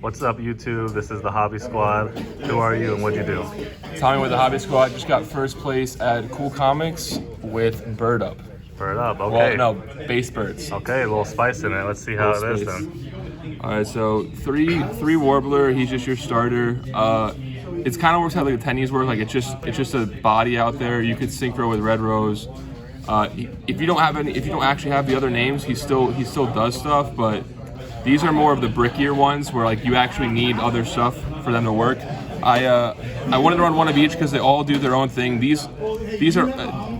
What's up, YouTube? This is the Hobby Squad. Who are you and what'd you do? Tommy with the Hobby Squad just got first place at Cool Comics with Bird Up. Bird Up, okay. Well, no, Base Birds. Okay, a little spice in it. Let's see how it is then. All right, so three Warbler. He's just your starter. It's kind of works how like the tennies work. Like it's just a body out there. You could synchro with Red Rose. If you don't actually have the other names, he still does stuff. But these are more of the brickier ones where like you actually need other stuff for them to work. I wanted to run one of each because they all do their own thing. These are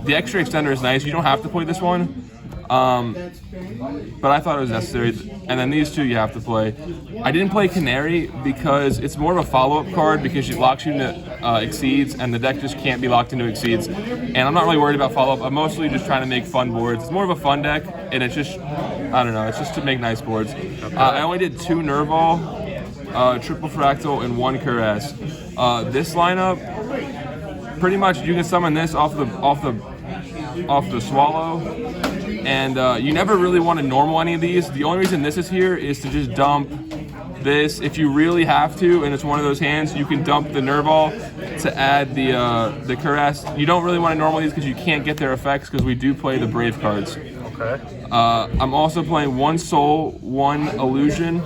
the extra extender is nice. You don't have to play this one. But I thought it was necessary, and then these two you have to play. I didn't play Canary because it's more of a follow-up card because it locks you into Exceeds, and the deck just can't be locked into Exceeds. And I'm not really worried about follow-up. I'm mostly just trying to make fun boards. It's more of a fun deck, and it's just, I don't know, it's just to make nice boards. I only did 2 Nerval, triple Fractal, and 1 Caress. This lineup, pretty much you can summon this off the Swallow. And you never really want to normal any of these. The only reason this is here is to just dump this. If you really have to, and it's one of those hands, you can dump the Nerval to add the Caress. You don't really want to normal these because you can't get their effects because we do play the Brave cards. Okay. I'm also playing 1 Soul, 1 Illusion.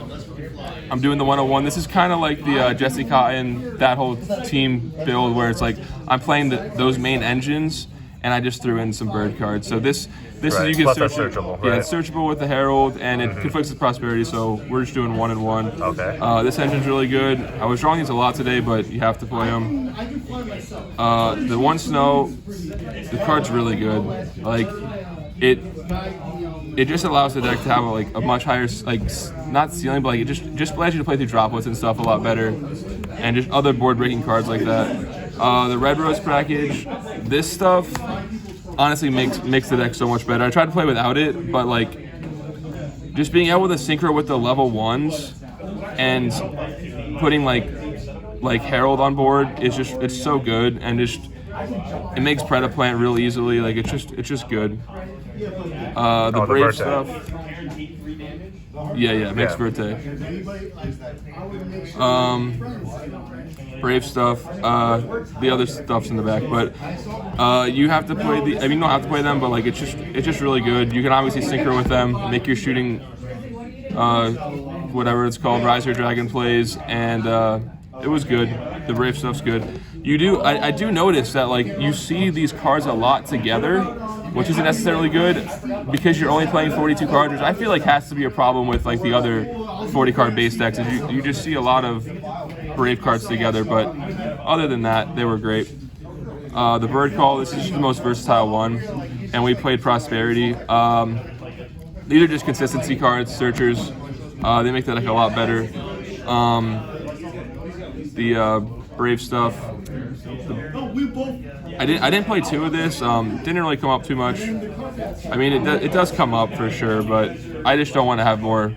I'm doing the 101. This is kind of like the Jesse Cotton, that whole team build where it's like I'm playing those main engines, and I just threw in some bird cards. So this right. is you can Plus search. searchable, Yeah, right. it's searchable with the Herald, and it conflicts with Prosperity. So we're just doing 1 and 1. Okay. This engine's really good. I was drawing these a lot today, but you have to play them. The 1 Snow, the card's really good. Like it just allows the deck to have a much higher not ceiling, but like it just allows you to play through droplets and stuff a lot better, and just other board breaking cards like that. The Red Rose package, this stuff honestly makes the deck so much better. I tried to play without it, but like just being able to synchro with the level 1s and putting like Herald on board it's so good, and just it makes Predaplant real easily. Like it's just good. The Brave stuff. Yeah, it makes Verte. Brave stuff. The other stuff's in the back, but you have to play you don't have to play them, but like it's just really good. You can obviously synchro with them, make your shooting, whatever it's called, Riser Dragon plays, and it was good. The Brave stuff's good. I do notice that like you see these cards a lot together, which isn't necessarily good because you're only playing 42 cards, which I feel like has to be a problem with like the other 40 card base decks. Is you just see a lot of Brave cards together, but other than that, they were great. The Bird Call, this is the most versatile one, and we played Prosperity. These are just consistency cards, searchers. They make the deck a lot better. The Brave stuff. I didn't play 2 of this. Didn't really come up too much. I mean, it does come up for sure, but I just don't want to have more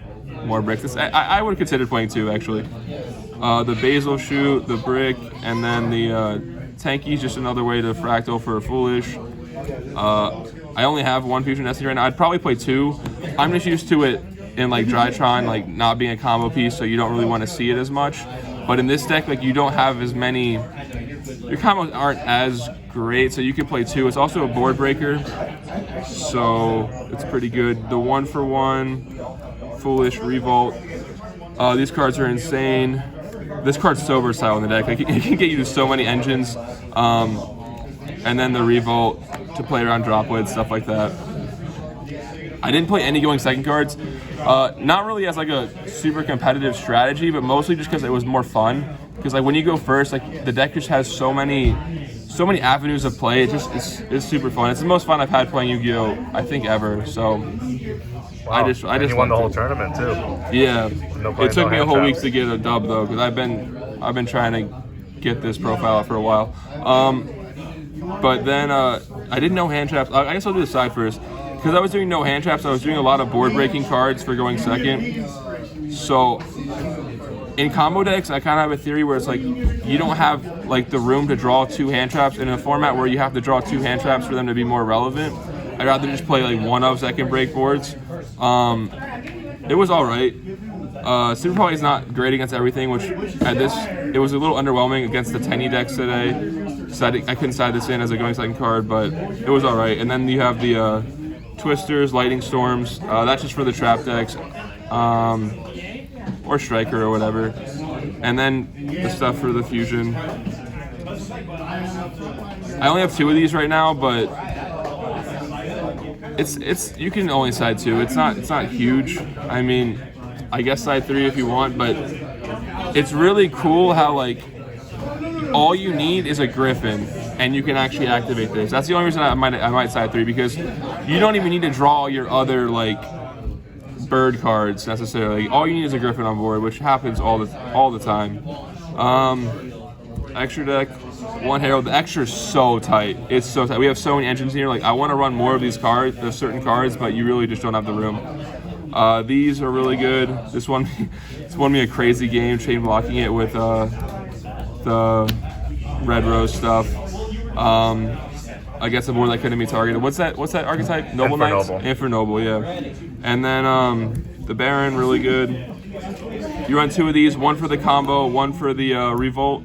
bricks. I would have considered playing 2 actually. The Basil Shoot, the Brick, and then the Tanky's just another way to Fractal for Foolish. I only have 1 Fusion Destiny right now. I'd probably play 2. I'm just used to it in like Drytron, like not being a combo piece, so you don't really want to see it as much. But in this deck, like you don't have as many, your combos aren't as great, so you can play 2. It's also a board breaker, so it's pretty good. The 1 for 1, Foolish, Revolt. These cards are insane. This card's so versatile in the deck. Like, it can get you to so many engines. And then the Revolt to play around droplets, stuff like that. I didn't play any going second cards. Not really as like a super competitive strategy, but mostly just because it was more fun. Because like when you go first, like the deck just has so many avenues of play. It's super fun. It's the most fun I've had playing Yu-Gi-Oh! I think ever. So wow. I just you won the whole tournament too. Yeah, it took me a whole week to get a dub though, because I've been trying to get this profile for a while. But then I did no hand traps. I guess I'll do the side first. Because I was doing no hand traps, I was doing a lot of board breaking cards for going second. So in combo decks, I kind of have a theory where it's like you don't have like the room to draw 2 hand traps in a format where you have to draw 2 hand traps for them to be more relevant. I'd rather just play like 1 of second break boards. It was all right. Super Poly is not great against everything, which it was a little underwhelming against the Tenny decks today. So I couldn't side this in as a going second card, but it was all right. And then you have the Twisters, Lightning Storms. That's just for the trap decks, or Striker or whatever. And then the stuff for the Fusion. I only have 2 of these right now, but it's you can only side 2. It's not huge. I mean, I guess side 3 if you want, but it's really cool how like all you need is a Griffin and you can actually activate this. That's the only reason I might side 3, because you don't even need to draw your other like bird cards necessarily. All you need is a Griffin on board, which happens all the time. Extra deck, 1 Herald. The extra is so tight. It's so tight. We have so many engines here. Like I want to run more of these cards. There's certain cards, but you really just don't have the room. These are really good. This one won me a crazy game, chain blocking it with the Red Rose stuff. Against a board that couldn't be targeted. What's that archetype? Noble Knights? Infernoble, yeah. And then the Baron, really good. You run 2 of these, 1 for the combo, 1 for the Revolt.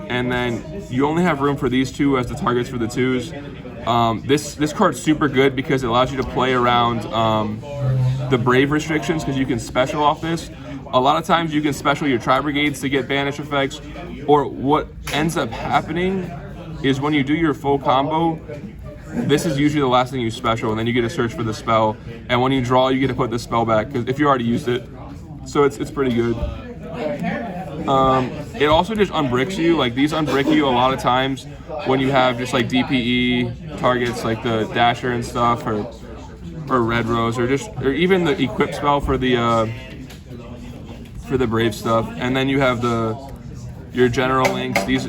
And then you only have room for these 2 as the targets for the 2s. This card's super good because it allows you to play around the Brave restrictions, because you can special off this. A lot of times you can special your Tri-Brigades to get banish effects, or what ends up happening is when you do your full combo, this is usually the last thing you special, and then you get to search for the spell, and when you draw, you get to put the spell back, because if you already used it. So it's pretty good. It also just unbricks you. Like these unbrick you a lot of times when you have just like DPE targets like the Dasher and stuff, or Red Rose, or even the equip spell for the Brave stuff. And then you have your general links. These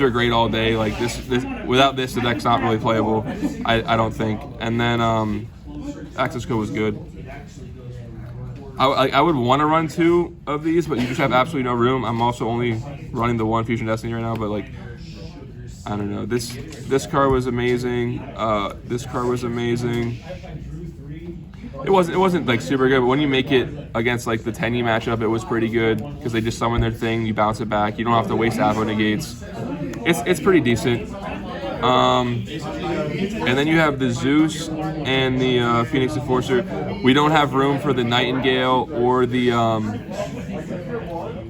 are great all day. Like this without this, the deck's not really playable, I don't think. And then access code was good. I would want to run 2 of these, but you just have absolutely no room. I'm also only running the 1 Fusion Destiny right now, but like I don't know. This card was amazing. This card was amazing. It wasn't like super good, but when you make it against like the Tenny matchup, it was pretty good because they just summon their thing, you bounce it back, you don't have to waste Avo negates. It's pretty decent. And then you have the Zeus and the Phoenix Enforcer. We don't have room for the Nightingale or the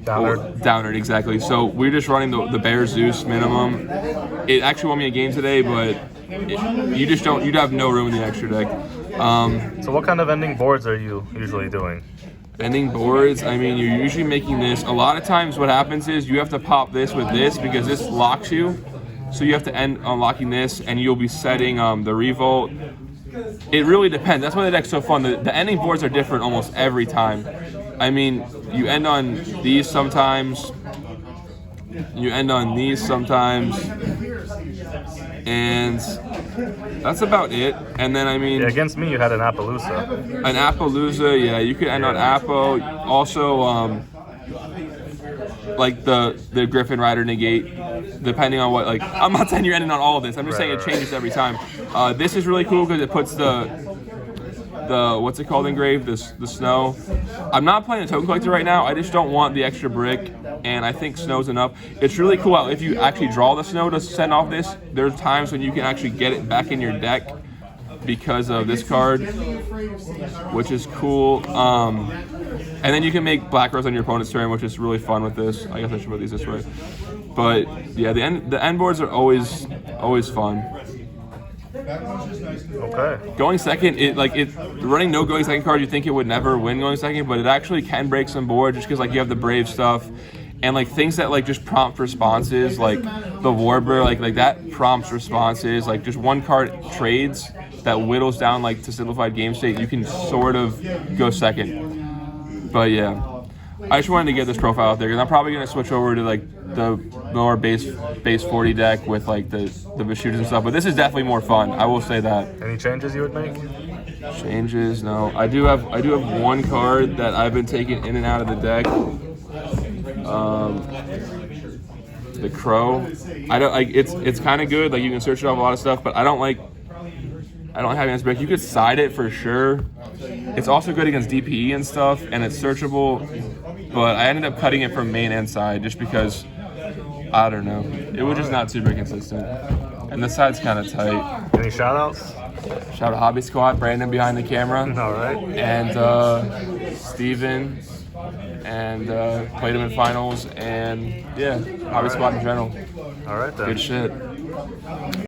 Downard, exactly. So we're just running the Bear Zeus minimum. It actually won me a game today, but you'd have no room in the extra deck. So what kind of ending boards are you usually doing? Ending boards, I mean, you're usually making this. A lot of times what happens is you have to pop this with this because this locks you. So you have to end unlocking this, and you'll be setting the Revolt. It really depends. That's why the deck's so fun. The ending boards are different almost every time. I mean, you end on these sometimes. You end on these sometimes. And that's about it. And then, I mean... Yeah, against me, you had an Appaloosa. An Appaloosa, yeah. You could end on Appo. Also, like the Griffin Rider negate, depending on what, like, I'm not saying you're ending on all of this. I'm just saying it changes every time. This is really cool because it puts the what's it called engraved, the snow. I'm not playing the token collector right now. I just don't want the extra brick, and I think snow's enough. It's really cool how if you actually draw the snow to send off this, there's times when you can actually get it back in your deck because of this card, which is cool. And then you can make Black Rose on your opponent's turn, which is really fun with this. I guess I should put these this way. But yeah, the end boards are always fun. Okay. Going second, running no going second card, you think it would never win going second, but it actually can break some board just because like you have the Brave stuff and like things that like just prompt responses, like the Warbler, like that prompts responses, like just one card trades that whittles down like to simplified game state. You can sort of go second. But yeah, I just wanted to get this profile out there because I'm probably gonna switch over to like the more base 40 deck with like the shooters and stuff. But this is definitely more fun. I will say that. Any changes you would make? Changes? No. I do have one card that I've been taking in and out of the deck. The Crow. I don't like. It's kind of good. Like you can search it off a lot of stuff, but I don't have Answer Break. You could side it for sure. It's also good against DPE and stuff, and it's searchable. But I ended up cutting it from main and side just because, I don't know, it was just not super consistent. And the side's kind of tight. Any shout outs? Shout out Hobby Squad, Brandon behind the camera. All right. And Steven, and played him in finals, and yeah, Hobby Squad in general. All right then. Good shit.